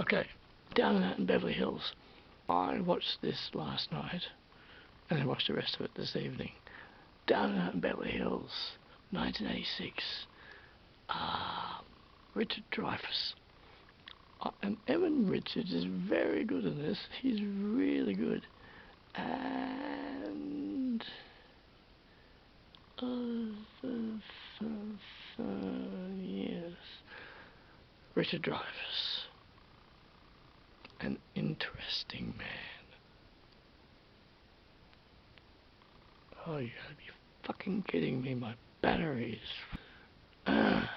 Okay, Down and Out in Beverly Hills. I watched this last night, and I watched the rest of it this evening. Down and Out in Beverly Hills, 1986. Richard Dreyfuss. And Evan Richards is very good in this. He's really good. And yes, Richard Dreyfuss, an interesting man. Oh, you gotta be fucking kidding me! My batteries. I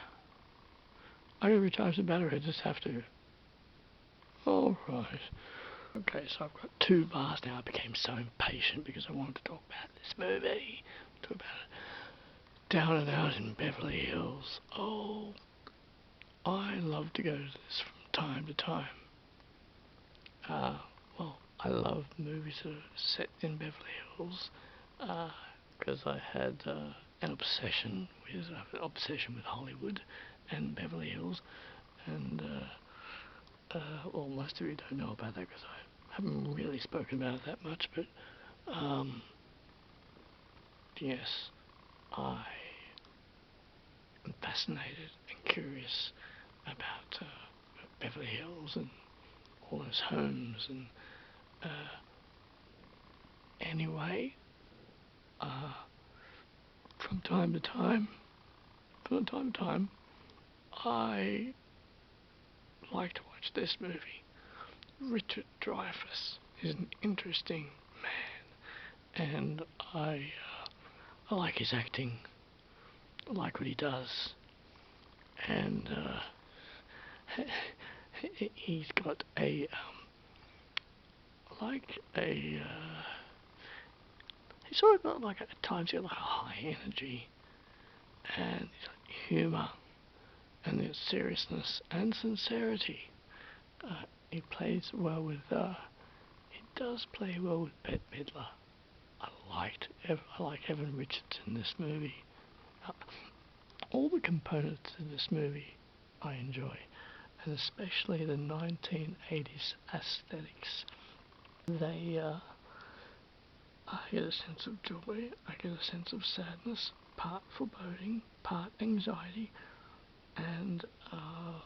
gotta recharge the battery. I just have to. All right. Okay, so I've got 2 bars now. I became so impatient because I wanted to talk about this movie. Talk about it. Down and Out in Beverly Hills. Oh, I love to go to this from time to time. Well, I love movies that are set in Beverly Hills because I had an obsession with Hollywood and Beverly Hills, and well, most of you don't know about that because I haven't really spoken about it that much, but yes, I am fascinated and curious about Beverly Hills and all those homes, and anyway, from time to time, I like to watch this movie. Richard Dreyfuss is an interesting man, and I like his acting. I like what he does, and he's got a he's sort of got like, at times, he's got like a high energy, and he's got humour, and there's seriousness and sincerity. He plays well with, he does play well with Bette Midler. I like Evan Richards in this movie. All the components in this movie I enjoy, and especially the 1980s aesthetics. I get a sense of joy, I get a sense of sadness, part foreboding, part anxiety, and I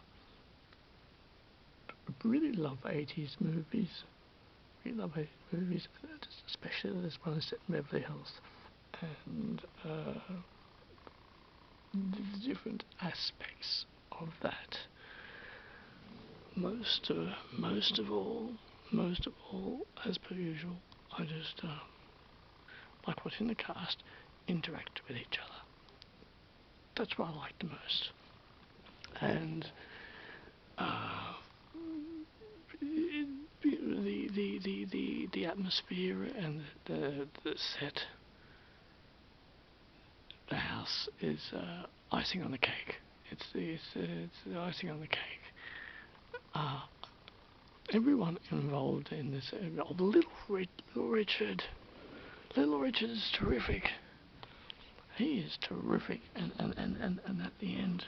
really love 80s movies. Especially this one set in Beverly Hills, and the different aspects of that. Most of all, as per usual, I just like watching the cast interact with each other. That's what I like the most. And the atmosphere and the set, the house is icing on the cake. It's the icing on the cake. Everyone involved in this, Little Richard is terrific. He is terrific, and at the end,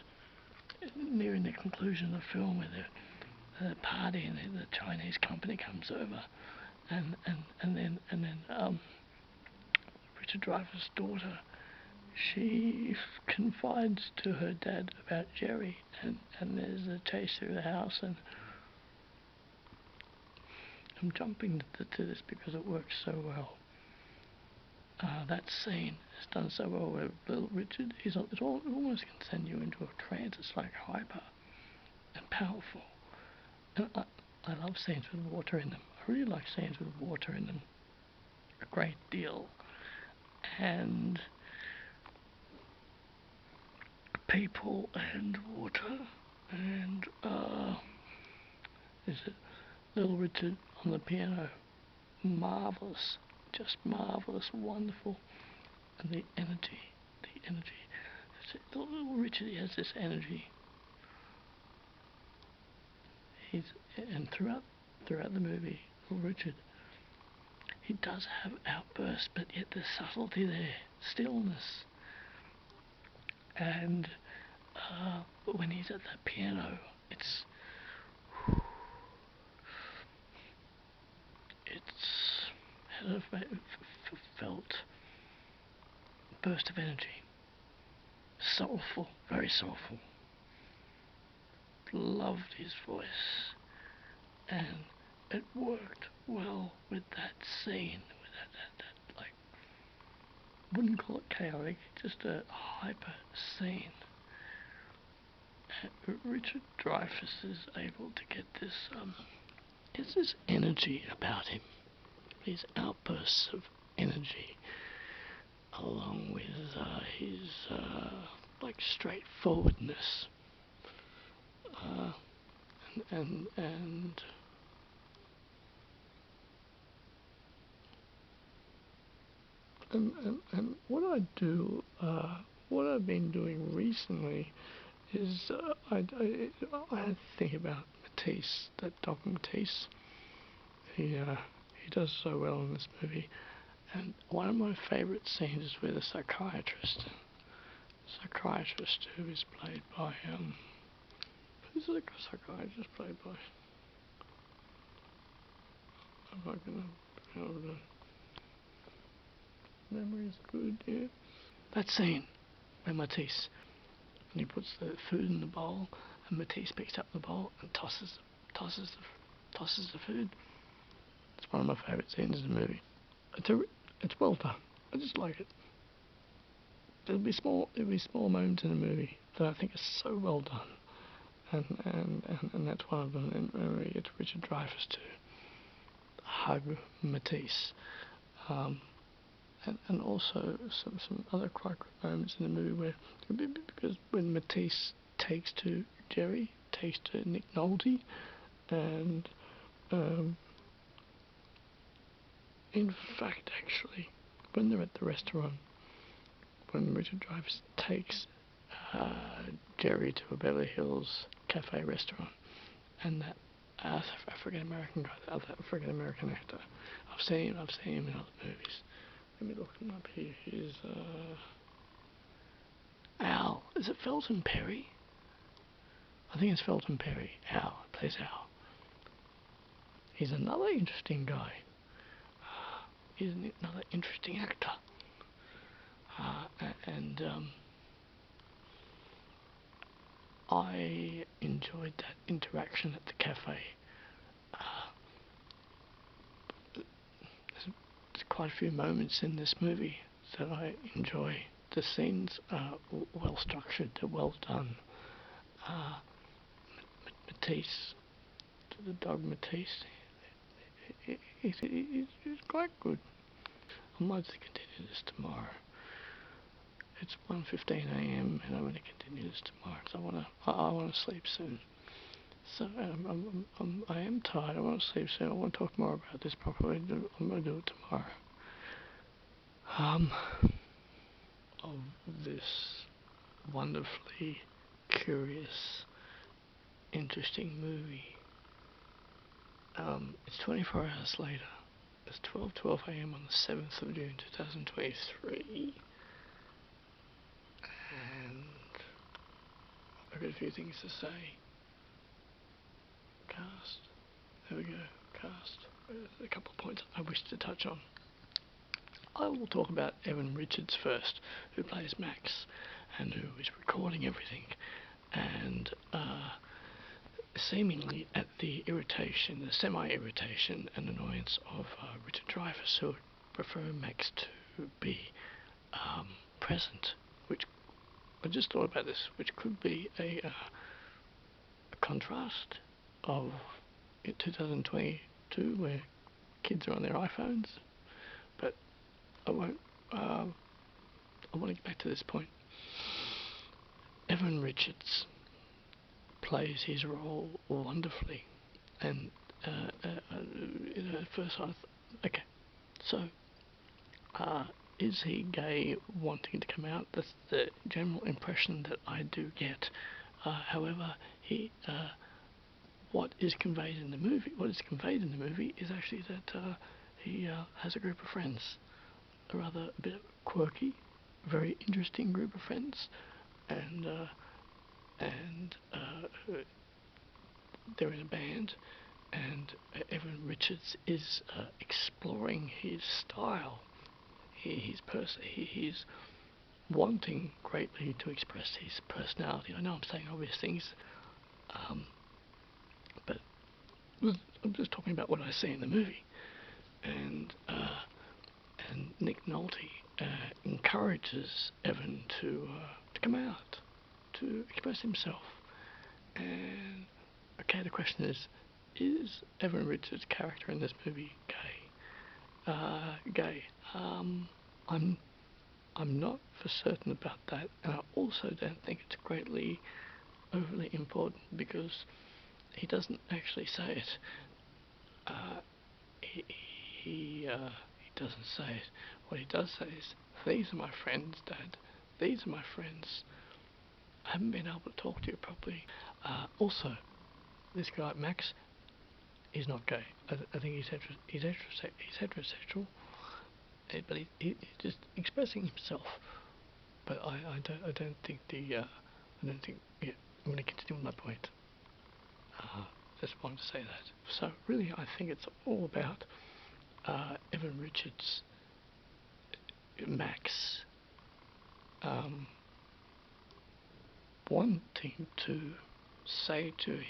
nearing the conclusion of the film, where the party and the Chinese company comes over, and then Richard Dreyfuss' daughter, she confides to her dad about Jerry, and there's a chase through the house, and I'm jumping to this because it works so well. That scene is done so well where little Richard, it almost can send you into a trance. It's like hyper and powerful. And I love scenes with water in them. I really like scenes with water in them a great deal. And people and water, and is it little Richard on the piano? Marvellous, just marvellous, wonderful. And the energy. Little Richard, he has this energy. And throughout the movie, little Richard, he does have outbursts, but yet there's subtlety there, stillness. And but when he's at that piano, it's a felt burst of energy. Soulful, very soulful. Loved his voice, and it worked well with that scene, with that like, wouldn't call it chaotic, just a hyper scene. And Richard Dreyfuss is able to get this energy about him, these outbursts of energy, along with his like straightforwardness, and what what I've been doing recently is I had to think about Matisse, that Doc Matisse. He does so well in this movie, and one of my favourite scenes is with a psychiatrist who is played by who's the psychiatrist played by? I'm not gonna be able to. Memory is good, yeah. That scene where Matisse, and he puts the food in the bowl, and Matisse picks up the bowl and tosses the food. It's one of my favourite scenes in the movie. It's well done. I just like it. There'll be small moments in the movie that I think are so well done, and that's one of them. And it's Richard Dreyfuss to hug Matisse, and also some other quite good moments in the movie where, because when Matisse takes to Nick Nolte, and in fact, actually, when they're at the restaurant, when Richard Dreyfuss takes Jerry to a Beverly Hills cafe restaurant, and that African American guy, the other African American actor, I've seen him in other movies. Let me look him up here. He's Al. Is it Felton Perry? I think it's Felton Perry. Al plays Al. He's another interesting guy. He's another interesting actor. And I enjoyed that interaction at the cafe. There's quite a few moments in this movie that I enjoy. The scenes are well structured, they're well done. Matisse, the dog Matisse, he's quite good. I might continue this tomorrow. It's 1:15 a.m. and I'm going to continue this tomorrow because I want to sleep soon. So I am tired. I want to sleep soon. I want to talk more about this properly. I'm going to do it tomorrow. Of this wonderfully curious, interesting movie. It's 24 hours later. It's 12:12 a.m. on the 7th of June 2023. And I've got a few things to say. Cast. There we go. Cast. There's a couple of points I wish to touch on. I will talk about Evan Richards first, who plays Max, and who is recording everything, and seemingly at the semi-irritation and annoyance of Richard Dreyfuss, who would prefer Max to be present, which I just thought about this, which could be a contrast of 2022 where kids are on their iPhones, but I won't. I want to get back to this point. Evan Richards plays his role wonderfully, and at first I thought, okay, so is he gay, wanting to come out? That's the general impression that I do get. However, what is conveyed in the movie is actually that he has a group of friends, a bit quirky, very interesting group of friends, and they're in a band, and Evan Richards is exploring his style. He's wanting greatly to express his personality. I know I'm saying obvious things, but I'm just talking about what I see in the movie. And Nick Nolte encourages Evan to come out, to express himself. And okay, the question is Evan Richards' character in this movie gay? Gay. I'm not for certain about that, and I also don't think it's greatly overly important because he doesn't actually say it. He doesn't say it. What he does say is, "These are my friends, Dad. These are my friends. I haven't been able to talk to you properly." Also, this guy Max, he's not gay. I think he's heterosexual, but he's just expressing himself. But I don't think yeah. I'm going to continue with my point. Just wanted to say that. So really, I think it's all about Evan Richards, Max, wanting to say to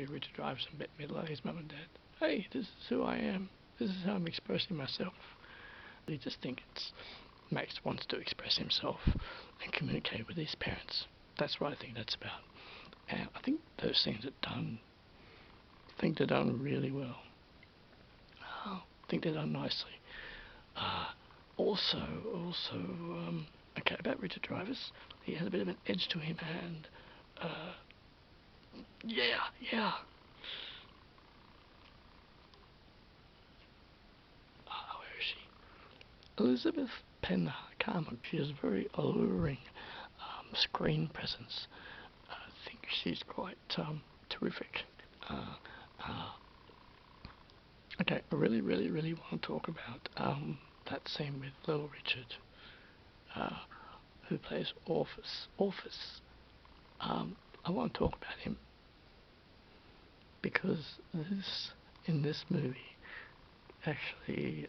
Richard Drivers and Bette Midler, his mum and dad, "Hey, this is who I am. This is how I'm expressing myself." I just think it's Max wants to express himself and communicate with his parents. That's what I think that's about. And I think those things are done. I think they're done really well. I think they're done nicely. Also, okay, about Richard Drivers, he has a bit of an edge to him, and yeah. Where is she? Elizabeth Penn Carmen. She has a very alluring screen presence. I think she's quite terrific. Okay, I really want to talk about that scene with Little Richard, who plays Orpheus. I want to talk about him because in this movie actually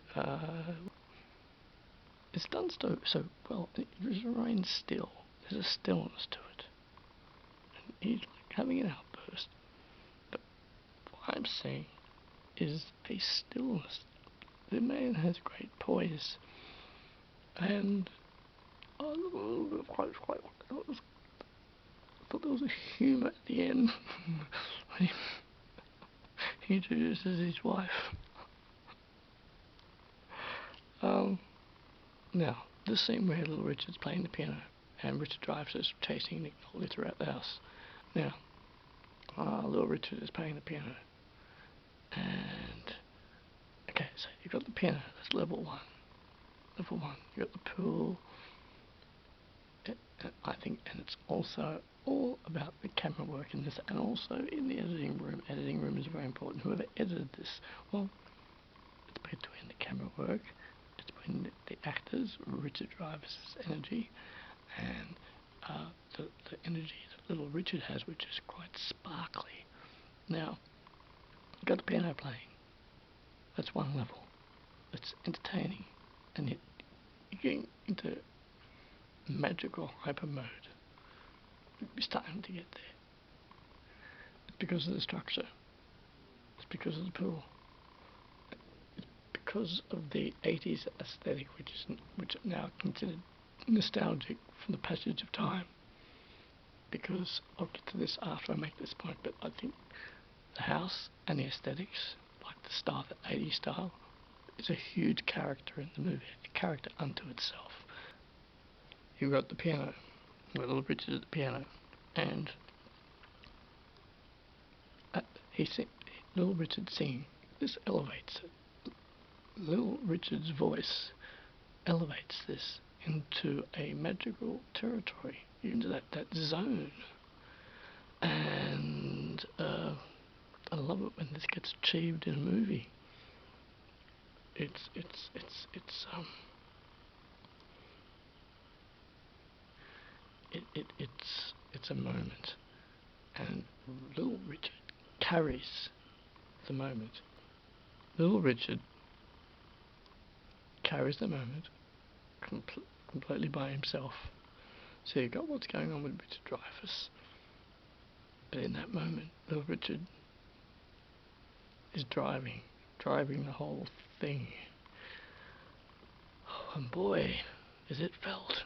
it's done so well. It remains still. There's a stillness to it, and he's like having an outburst. But what I'm saying is a stillness. The man has great poise, and I thought there was a humour at the end when he introduces his wife. Now, this scene where Little Richard's playing the piano and Richard Drivers is chasing Nick Nolte throughout the house. Now, Little Richard is playing the piano, and okay, so you've got the piano, that's level one. You've got the pool, I think, and it's also all about the camera work in this, and also in the editing room. Editing room is very important. Whoever edited this, well, it's between the camera work, it's between the actors, Richard Drivers' energy, and the energy that Little Richard has, which is quite sparkly. Now, you've got the piano playing. That's one level. It's entertaining, and yet you're getting into magical hyper mode. You're starting to get there. It's because of the structure. It's because of the pool. It's because of the 80s aesthetic, which is now considered nostalgic from the passage of time. Because I'll get to this after I make this point, but I think the house and the aesthetics, like the style, the 80s style, is a huge character in the movie, a character unto itself. You've got the piano, Little Richard at the piano, and Little Richard singing. This elevates it. Little Richard's voice elevates this into a magical territory, into that zone. And I love it when this gets achieved in a movie. It's a moment, and Little Richard carries the moment. Little Richard carries the moment completely by himself. So you've got what's going on with Richard Dreyfuss, but in that moment, Little Richard is driving the whole thing. Oh, and boy, is it felt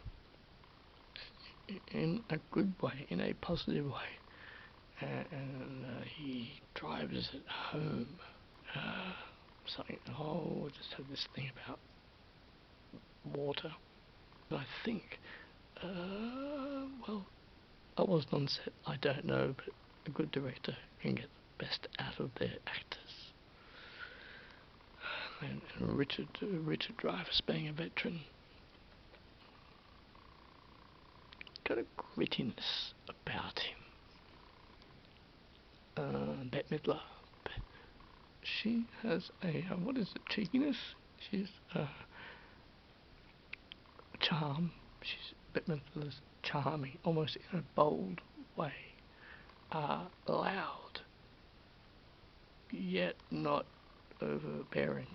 in a good way, in a positive way. And he drives it home. Just had this thing about water. I think, well, I wasn't on set, I don't know, but a good director can get the best out of their actors. And Richard Dreyfuss, being a veteran, got a grittiness about him. Bette Midler, she has a, what is it, cheekiness? She's charm. Bette Midler's charming, almost in a bold way. Loud, yet not overbearing.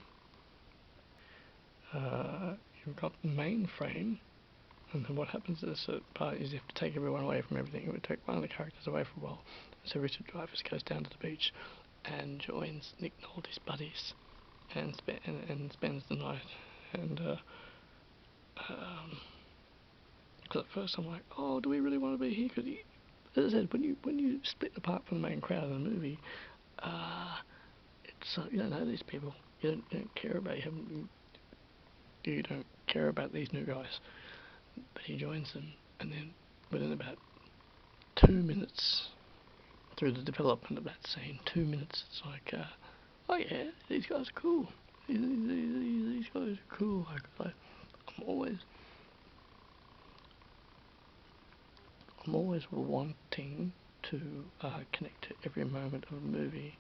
You've got the mainframe, and then what happens at a certain part is you have to take everyone away from everything. It would take one of the characters away for a while. So Richard Dreyfuss goes down to the beach and joins Nick Nolte's buddies and spends the night. And because at first I'm like, oh, do we really want to be here? Because as I said, when you split apart from the main crowd of the movie, it's you don't know these people. You don't care about you don't care about these new guys. But he joins them, and then within about 2 minutes through the development of that scene, 2 minutes, it's like, oh yeah, these guys are cool. These guys are cool. I'm always wanting to connect to every moment of a movie.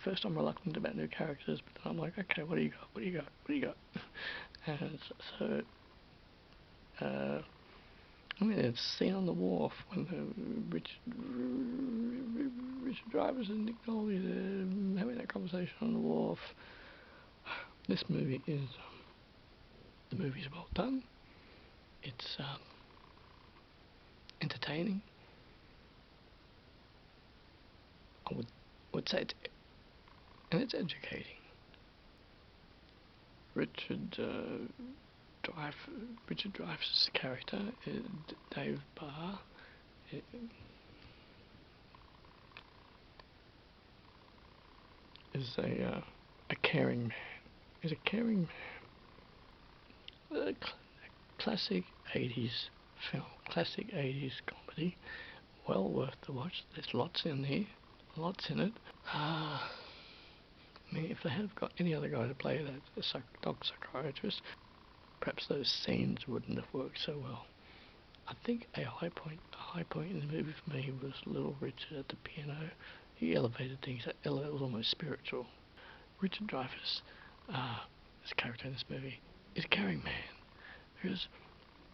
First I'm reluctant about new characters, but then I'm like, okay, what do you got? And so, it's scene on the wharf when Richard Dreyfuss and Nick Nolte are having that conversation on the wharf. This movie is, the movie's well done. It's entertaining. I would say it's educating. Richard Dreyfuss' character, Dave Barr, is a caring man. He's a caring man. A classic 80s film, classic 80s comedy. Well worth the watch. There's lots in here, lots in it. I mean, if they had got any other guy to play that dog psychiatrist, perhaps those scenes wouldn't have worked so well. I think a high point in the movie for me was Little Richard at the piano. He elevated things. It was almost spiritual. Richard Dreyfuss, this character in this movie, is a caring man. Because,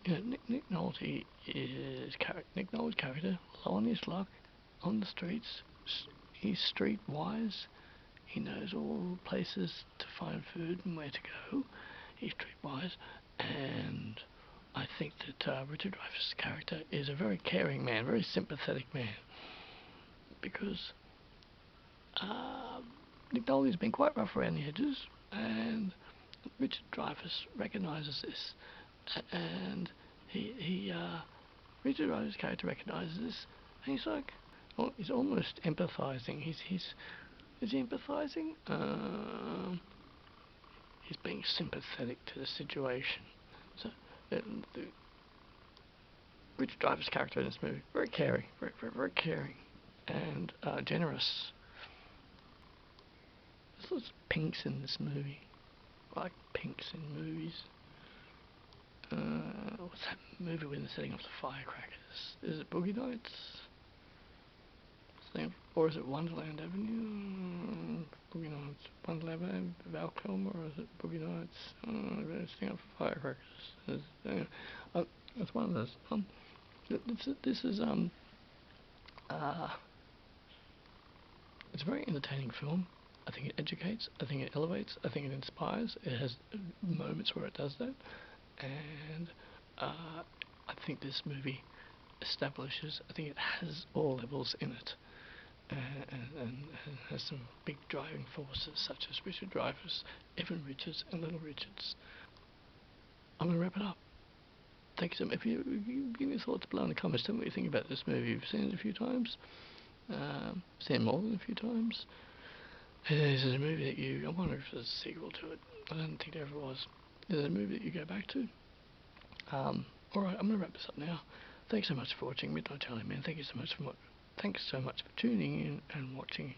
Nick Nolte's character, low on his luck, on the streets. He's streetwise. He knows all places to find food and where to go. He's streetwise, and I think that Richard Dreyfuss' character is a very caring man, very sympathetic man, because Nick Nolte's been quite rough around the edges, and Richard Dreyfuss recognises this, and Richard Dreyfuss' character recognises this, and he's like, well, he's almost empathising. Is he empathising? He's being sympathetic to the situation. So, Richard Dreyfuss' character in this movie, very caring, very caring, and generous. There's lots of pinks in this movie. I like pinks in movies. What's that movie when they're setting off the firecrackers? Is it Boogie Nights? Or is it Wonderland Avenue? Boogie Nights. Wonderland Avenue, Val Kilmer, or is it Boogie Nights? Setting off the firecrackers. It's one of those. This is It's a very entertaining film. I think it educates, I think it elevates, I think it inspires. It has moments where it does that, and I think this movie establishes, I think it has all levels in it, and has some big driving forces such as Richard Dreyfuss, Evan Richards, and Little Richards. I'm going to wrap it up. Thank you so much. If you give me your thoughts below in the comments, tell me what you think about this movie. You've seen it a few times, seen it more than a few times. Is it a movie that you, I wonder if there's a sequel to it. I don't think there ever was. Is it a movie that you go back to? Alright, I'm going to wrap this up now. Thanks so much for watching Midnight Charlie Man. Thanks so much for tuning in and watching.